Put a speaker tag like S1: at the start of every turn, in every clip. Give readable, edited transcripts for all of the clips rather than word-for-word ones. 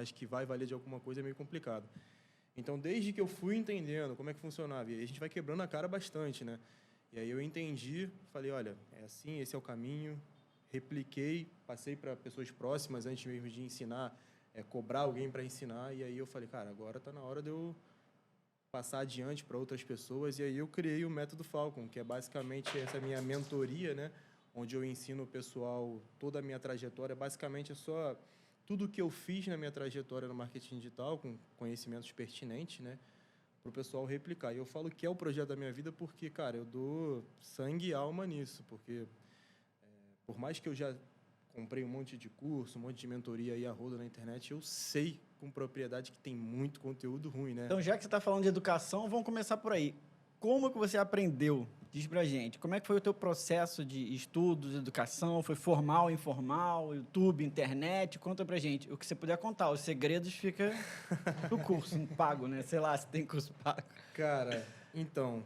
S1: mas que vai valer de alguma coisa, é meio complicado. Então, desde que eu fui entendendo como é que funcionava, e aí a gente vai quebrando a cara bastante, né? E aí eu entendi, falei, olha, é assim, esse é o caminho, repliquei, passei para pessoas próximas antes mesmo de ensinar, cobrar alguém para ensinar, e aí eu falei, cara, agora está na hora de eu passar adiante para outras pessoas, e aí eu criei o Método Falcon, que é basicamente essa minha mentoria, né? Onde eu ensino o pessoal toda a minha trajetória, basicamente é só tudo que eu fiz na minha trajetória no marketing digital, com conhecimentos pertinentes, né? Para o pessoal replicar. E eu falo que é o projeto da minha vida porque, cara, eu dou sangue e alma nisso, porque por mais que eu já comprei um monte de curso, um monte de mentoria aí a roda na internet, eu sei com propriedade que tem muito conteúdo ruim, né?
S2: Então, já que você está falando de educação, vamos começar por aí. Como que você aprendeu? Diz pra gente. Como é que foi o teu processo de estudos, educação? Foi formal, informal, YouTube, internet? Conta pra gente. O que você puder contar. Os segredos fica no curso pago, né? Sei lá se tem curso pago.
S1: Cara, então,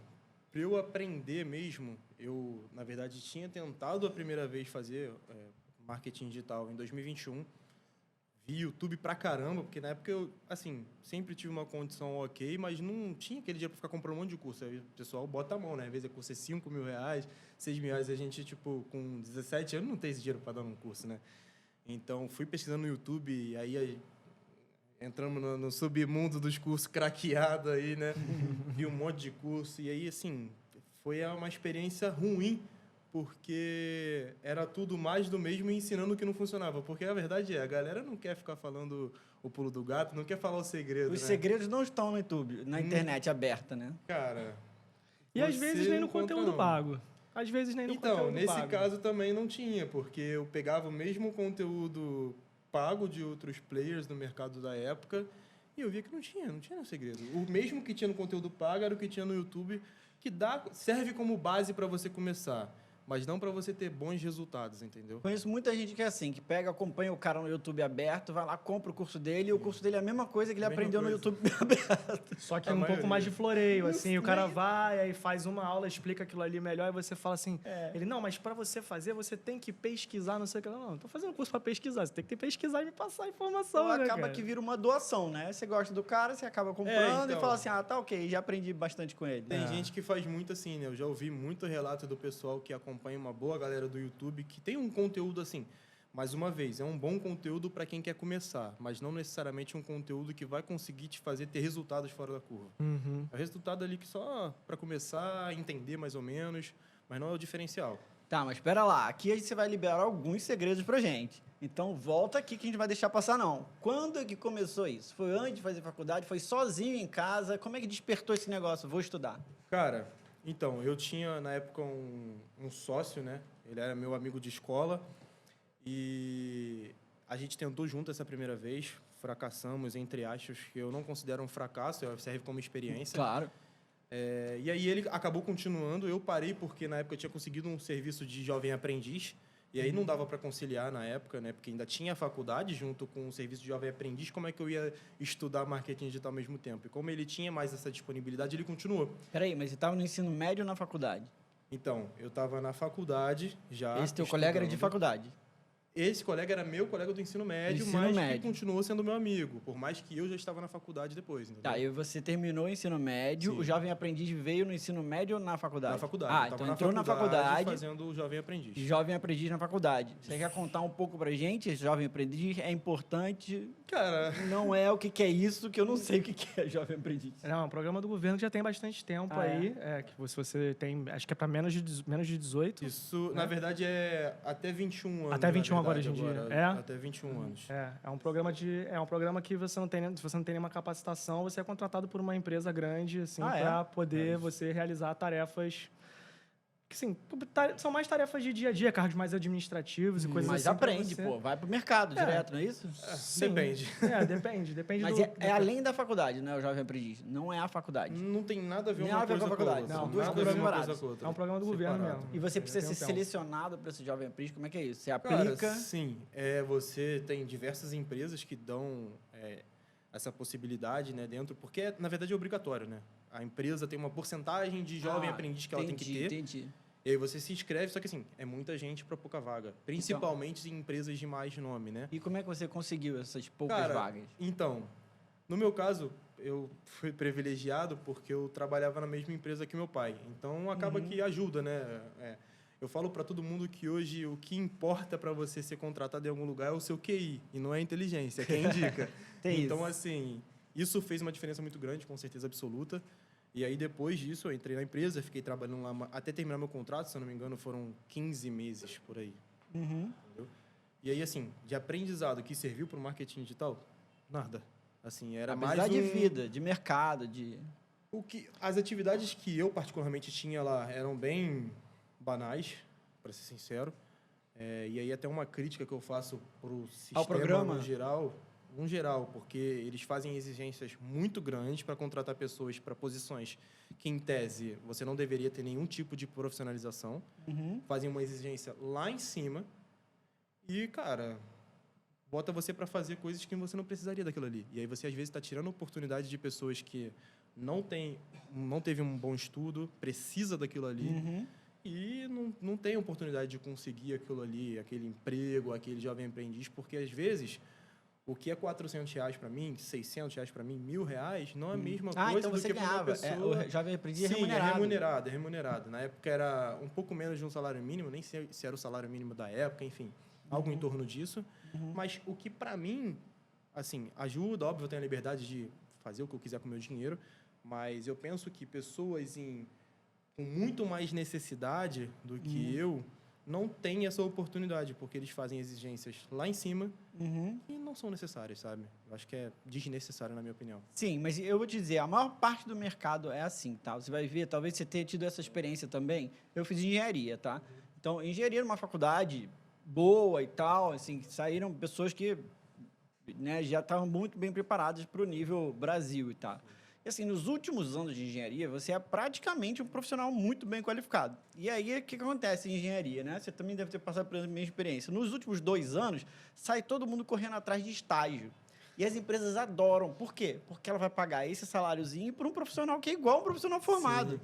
S1: para eu aprender mesmo, eu, na verdade, tinha tentado a primeira vez fazer marketing digital em 2021. Vi YouTube pra caramba, porque na época eu, assim, sempre tive uma condição ok, mas não tinha aquele dia pra ficar comprando um monte de curso. Aí o pessoal bota a mão, né? Às vezes o curso é 5 mil reais, 6 mil reais, a gente, tipo, com 17 anos não tem esse dinheiro pra dar um curso, né? Então, fui pesquisando no YouTube, e aí entramos no submundo dos cursos craqueado aí, né? Vi um monte de curso, e aí, assim, foi uma experiência ruim, porque era tudo mais do mesmo e ensinando o que não funcionava. Porque a verdade é, a galera não quer ficar falando o pulo do gato, não quer falar o segredo,
S2: Os
S1: né?
S2: segredos não estão no YouTube, na internet aberta, né?
S1: Cara,
S3: E às vezes nem no
S1: encontra,
S3: conteúdo
S1: não.
S3: pago. Às vezes nem no
S1: Então,
S3: conteúdo
S1: nesse
S3: pago.
S1: caso também não tinha, porque eu pegava o mesmo conteúdo pago de outros players no mercado da época e eu via que não tinha segredo. O mesmo que tinha no conteúdo pago era o que tinha no YouTube, que serve como base para você começar, mas não para você ter bons resultados, entendeu?
S2: Conheço muita gente que é assim, que pega, acompanha o cara no YouTube aberto, vai lá, compra o curso dele, e o curso dele é a mesma coisa que ele
S1: Mesma
S2: aprendeu no
S1: coisa.
S2: YouTube aberto.
S3: Só que
S1: A
S3: um pouco
S1: maioria.
S3: mais de floreio, assim. O cara vai, aí faz uma aula, explica aquilo ali melhor, e você fala assim... Ele, não, mas para você fazer, você tem que pesquisar, não sei o que. Não, tô fazendo curso para pesquisar. Você tem que pesquisar e me passar a informação,
S2: Então
S3: né,
S2: acaba
S3: cara?
S2: que vira uma doação, né? Você gosta do cara, você acaba comprando
S1: então.
S2: e fala assim, ah, tá ok, já aprendi bastante com ele.
S1: Tem gente que faz muito assim, né? Eu já ouvi muito relato do pessoal que acompanha uma boa galera do YouTube, que tem um conteúdo assim, mais uma vez, é um bom conteúdo para quem quer começar, mas não necessariamente um conteúdo que vai conseguir te fazer ter resultados fora da curva.
S3: Uhum.
S1: É o resultado ali que só para começar a entender mais ou menos, mas não é o diferencial.
S2: Tá, mas espera lá, aqui a gente vai liberar alguns segredos pra gente. Então volta aqui que a gente vai deixar passar não. Quando é que começou isso? Foi antes de fazer faculdade? Foi sozinho em casa? Como é que despertou esse negócio? Vou estudar.
S1: Cara, então, eu tinha na época um sócio, né? Ele era meu amigo de escola e a gente tentou junto essa primeira vez, fracassamos, entre aspas, que eu não considero um fracasso, serve como experiência.
S2: Claro.
S1: E aí ele acabou continuando, eu parei porque na época eu tinha conseguido um serviço de jovem aprendiz, e aí não dava para conciliar na época, né? Porque ainda tinha a faculdade junto com o serviço de jovem aprendiz, como é que eu ia estudar marketing digital ao mesmo tempo? E como ele tinha mais essa disponibilidade, ele continuou.
S2: Peraí, mas você estava no ensino médio ou na faculdade?
S1: Então, eu estava na faculdade já.
S2: Esse teu colega era de
S1: estudando.
S2: faculdade?
S1: Esse colega era meu colega do ensino médio,
S2: Ensino
S1: mas
S2: médio.
S1: que continuou sendo meu amigo, por mais que eu já estava na faculdade depois, entendeu?
S2: Tá, e você terminou o ensino médio,
S1: Sim.
S2: o jovem aprendiz veio no ensino médio ou na faculdade?
S1: Na faculdade.
S2: Ah,
S1: Eu tava
S2: então entrou na faculdade,
S1: fazendo o jovem aprendiz.
S2: jovem aprendiz na faculdade. Você quer contar um pouco pra gente? Esse jovem aprendiz é importante,
S1: Cara,
S2: não é o que é isso, que eu não sei o que é jovem aprendiz.
S3: Não, é um programa do governo que já tem bastante tempo aí. Que se você tem... Acho que é para menos de 18.
S1: isso, na verdade, é até 21 anos.
S3: Até 21
S1: na
S3: agora,
S1: verdade,
S3: hoje em dia.
S1: agora,
S3: É?
S1: Até 21 anos.
S3: É um programa que se você não tem nenhuma capacitação, você é contratado por uma empresa grande, assim,
S2: Ah, é?
S3: para poder você realizar tarefas que, sim, são mais tarefas de dia a dia, cargos mais administrativos e coisas
S2: Mas
S3: assim. pra
S2: aprende,
S3: você.
S2: pô, vai pro mercado direto, não é isso?
S3: Sim.
S1: Depende.
S3: Depende
S2: Mas
S3: do...
S2: é além da faculdade, né, o jovem aprendiz? Não é a faculdade.
S1: Não tem nada a ver
S2: Nem
S1: uma
S2: a ver
S1: coisa
S2: com a
S1: com a
S2: faculdade.
S1: outra.
S2: São
S3: Não,
S2: duas
S1: Nada a ver
S2: coisas
S1: uma coisa
S2: separadas.
S1: com a outra.
S3: É um programa do governo
S1: Separado.
S3: mesmo.
S2: E você precisa
S3: Tem
S2: ser
S3: um tempo.
S2: selecionado para esse jovem aprendiz? Como é que é isso? Você
S1: Cara,
S2: aplica...
S1: sim. Você tem diversas empresas que dão essa possibilidade, né, dentro, porque, na verdade, é obrigatório, né? A empresa tem uma porcentagem de jovem aprendiz que ela tem que ter.
S2: Entendi.
S1: E aí você se inscreve, só que assim, é muita gente para pouca vaga. Principalmente em empresas de mais nome, né?
S2: E como é que você conseguiu essas poucas
S1: Cara,
S2: vagas?
S1: então, no meu caso, eu fui privilegiado porque eu trabalhava na mesma empresa que meu pai. Então, acaba que ajuda, né? Eu falo para todo mundo que hoje o que importa para você ser contratado em algum lugar é o seu QI, e não é a inteligência, é quem indica. Então,
S2: isso.
S1: assim, isso fez uma diferença muito grande, com certeza absoluta. E aí, depois disso, eu entrei na empresa, fiquei trabalhando lá até terminar meu contrato, se eu não me engano, foram 15 meses por aí. Entendeu? E aí, assim, de aprendizado que serviu para o marketing digital, nada. Assim, era mais
S2: de vida, de mercado, de...
S1: As atividades que eu particularmente tinha lá eram bem banais, para ser sincero. E aí até uma crítica que eu faço pro sistema
S2: programa?
S1: no geral, porque eles fazem exigências muito grandes para contratar pessoas para posições que, em tese, você não deveria ter nenhum tipo de profissionalização. Fazem uma exigência lá em cima e, cara, bota você para fazer coisas que você não precisaria daquilo ali. E aí você, às vezes, está tirando a oportunidade de pessoas que não teve um bom estudo, precisa daquilo ali, e não tem oportunidade de conseguir aquilo ali, aquele emprego, aquele jovem aprendiz, porque, às vezes, o que é R$400 para mim, R$600 para mim, R$1.000, não é a mesma coisa
S2: então você
S1: do que para uma
S2: ganhava.
S1: pessoa...
S2: O jovem aprendiz é
S1: Sim,
S2: remunerado.
S1: é remunerado. Na época era um pouco menos de um salário mínimo, nem sei se era o salário mínimo da época, enfim, algo em torno disso. Mas o que, para mim, assim, ajuda, óbvio, eu tenho a liberdade de fazer o que eu quiser com o meu dinheiro, mas eu penso que pessoas com muito mais necessidade do que eu não têm essa oportunidade, porque eles fazem exigências lá em cima e não são necessárias, sabe? Eu acho que é desnecessário, na minha opinião.
S2: Sim, mas eu vou te dizer, a maior parte do mercado é assim, tá? Você vai ver, talvez você tenha tido essa experiência também. Eu fiz engenharia, tá? Então, engenharia numa faculdade boa e tal, assim, saíram pessoas que, né, já estavam muito bem preparadas para o nível Brasil e tal. E assim, nos últimos anos de engenharia, você é praticamente um profissional muito bem qualificado. E aí, o que acontece em engenharia, né? Você também deve ter passado pela minha experiência. Nos últimos 2 anos, sai todo mundo correndo atrás de estágio. E as empresas adoram. Por quê? Porque ela vai pagar esse saláriozinho por um profissional que é igual a um profissional formado.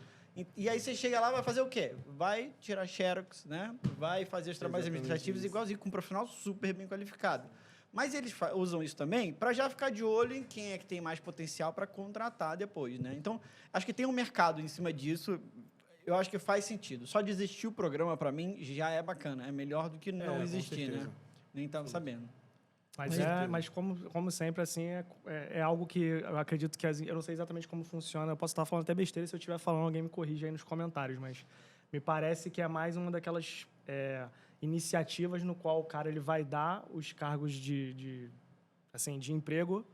S2: E aí você chega lá e vai fazer o quê? Vai tirar xerox, né? Vai fazer os trabalhos administrativos igualzinho com um profissional super bem qualificado. Mas eles usam isso também para já ficar de olho em quem é que tem mais potencial para contratar depois, né? Então, acho que tem um mercado em cima disso. Eu acho que faz sentido. Só desistir o programa, para mim, já é bacana. É melhor do que não existir, né? Nem estava sabendo.
S3: Mas como sempre, assim, é algo que eu acredito que... Eu não sei exatamente como funciona. Eu posso estar falando até besteira. Se eu estiver falando, alguém me corrige aí nos comentários. Mas me parece que é mais uma daquelas... iniciativas no qual o cara ele vai dar os cargos de emprego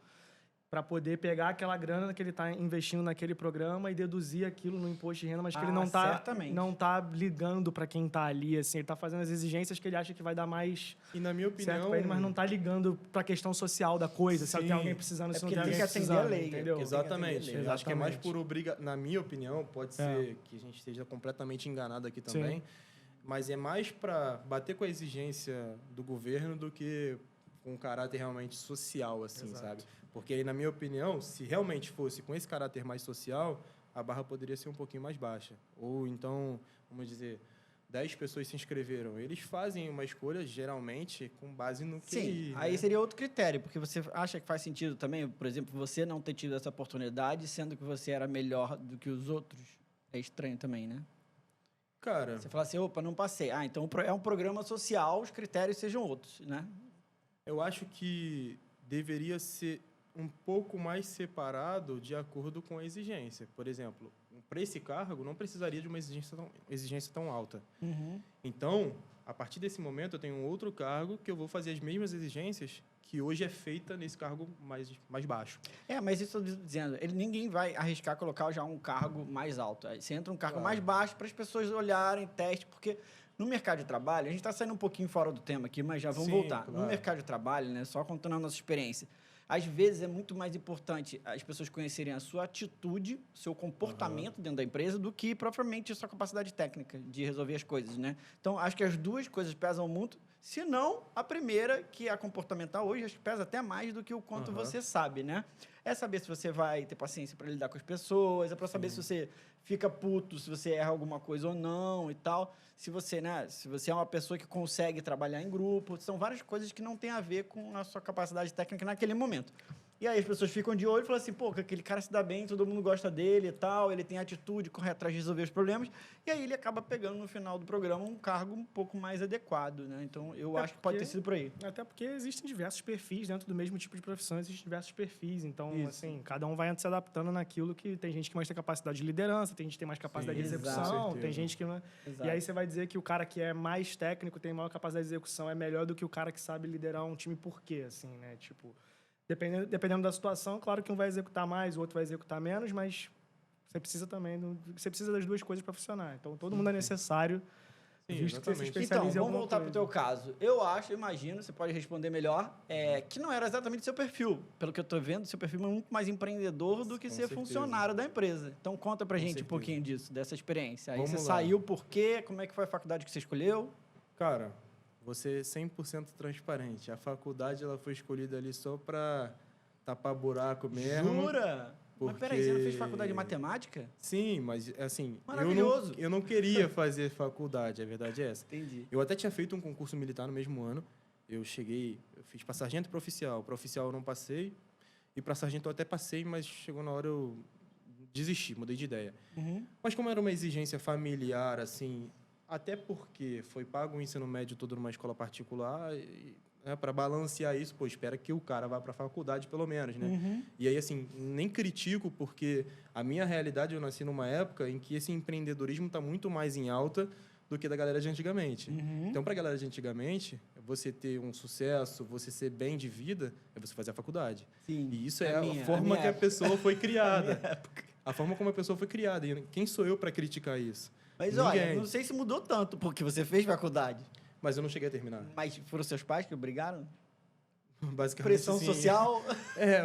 S3: para poder pegar aquela grana que ele está investindo naquele programa e deduzir aquilo no imposto de renda, mas que ele não tá ligando para quem está ali, assim, ele está fazendo as exigências que ele acha que vai dar mais
S1: e na minha opinião
S3: certo para ele, mas não está ligando para a questão social da coisa, se tem alguém precisando, se não tem alguém precisando, entendeu?
S1: Exatamente. Eu acho que é mais por obrigação, na minha opinião, pode ser que a gente esteja completamente enganado aqui também. Mas é mais para bater com a exigência do governo do que com um caráter realmente social, assim, sabe? Porque aí, na minha opinião, se realmente fosse com esse caráter mais social, a barra poderia ser um pouquinho mais baixa. Ou então, vamos dizer, 10 pessoas se inscreveram. Eles fazem uma escolha, geralmente, com base no QI.
S2: Sim, aí seria outro critério, porque você acha que faz sentido também, por exemplo, você não ter tido essa oportunidade, sendo que você era melhor do que os outros? É estranho também, né?
S1: Cara...
S2: Você fala assim, opa, não passei. Ah, então é um programa social, os critérios sejam outros, né?
S1: Eu acho que deveria ser um pouco mais separado de acordo com a exigência. Por exemplo, para esse cargo, não precisaria de uma exigência tão alta. Então, a partir desse momento, eu tenho um outro cargo que eu vou fazer as mesmas exigências que hoje é feita nesse cargo mais baixo.
S2: Mas isso eu estou dizendo, ninguém vai arriscar colocar já um cargo mais alto. Aí você entra um cargo mais baixo para as pessoas olharem, teste, porque no mercado de trabalho, a gente está saindo um pouquinho fora do tema aqui, mas já vamos voltar. Claro. No mercado de trabalho, né, só contando a nossa experiência, às vezes é muito mais importante as pessoas conhecerem a sua atitude, seu comportamento dentro da empresa, do que propriamente a sua capacidade técnica de resolver as coisas, né? Então, acho que as duas coisas pesam muito. Se não, a primeira, que é a comportamental hoje, acho que pesa até mais do que o quanto você sabe, né? É saber se você vai ter paciência para lidar com as pessoas, é para saber se você fica puto, se você erra alguma coisa ou não e tal. Se você, né, se você é uma pessoa que consegue trabalhar em grupo, são várias coisas que não tem a ver com a sua capacidade técnica naquele momento. E aí as pessoas ficam de olho e falam assim, pô, aquele cara se dá bem, todo mundo gosta dele e tal, ele tem atitude, corre atrás de resolver os problemas, e aí ele acaba pegando no final do programa um cargo um pouco mais adequado, né? Então, eu acho que pode ter sido por aí.
S3: Até porque existem diversos perfis dentro do mesmo tipo de profissão, existem diversos perfis, então, assim, cada um vai se adaptando naquilo que tem gente que mais tem capacidade de liderança, tem gente que tem mais capacidade de execução, tem gente que não... E aí você vai dizer que o cara que é mais técnico, tem maior capacidade de execução, é melhor do que o cara que sabe liderar um time por quê, assim, né? Tipo... Dependendo da situação, claro que um vai executar mais, o outro vai executar menos, mas você precisa também, você precisa das duas coisas para funcionar. Então, todo mundo é necessário, visto que você se especializa
S2: então, vamos voltar para o teu caso. Eu imagino, você pode responder melhor, que não era exatamente o seu perfil. Pelo que eu estou vendo, seu perfil é muito mais empreendedor do que ser funcionário da empresa. Então, conta para gente um pouquinho disso, dessa experiência. Aí você saiu por quê? Como é que foi a faculdade que você escolheu?
S1: Cara, vou ser 100% transparente. A faculdade ela foi escolhida ali só para tapar buraco mesmo.
S2: Jura?
S1: Porque...
S2: Mas peraí, você não fez faculdade de matemática?
S1: Sim, mas assim,
S2: maravilhoso.
S1: Eu não queria fazer faculdade, a verdade é essa.
S2: Entendi.
S1: Eu até tinha feito um concurso militar no mesmo ano. Eu fiz para sargento e para oficial. Para oficial eu não passei, e para sargento eu até passei, mas chegou na hora eu desisti, mudei de ideia. Mas como era uma exigência familiar, assim... Até porque foi pago o ensino médio todo numa escola particular, né, para balancear isso, pô, espera que o cara vá para a faculdade, pelo menos, né? E aí, assim, nem critico, porque a minha realidade, eu nasci numa época em que esse empreendedorismo está muito mais em alta do que da galera de antigamente. Então, para a galera de antigamente, você ter um sucesso, você ser bem de vida, é você fazer a faculdade.
S2: Sim,
S1: e isso é a forma que a pessoa foi criada. A forma como a pessoa foi criada. E quem sou eu para criticar isso?
S2: Mas olha, não sei se mudou tanto, porque você fez faculdade.
S1: Mas eu não cheguei a terminar.
S2: Mas foram seus pais que obrigaram?
S1: Basicamente,
S2: pressão
S1: sim.
S2: social?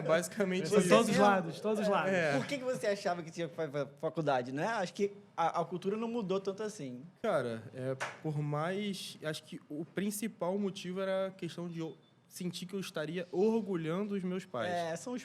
S1: basicamente
S3: isso. Todos os lados, todos os lados.
S2: Por que você achava que tinha que fazer faculdade, né? Acho que a cultura não mudou tanto assim.
S1: Cara, por mais... Acho que o principal motivo era a questão de eu sentir que eu estaria orgulhando os meus pais.
S2: São os...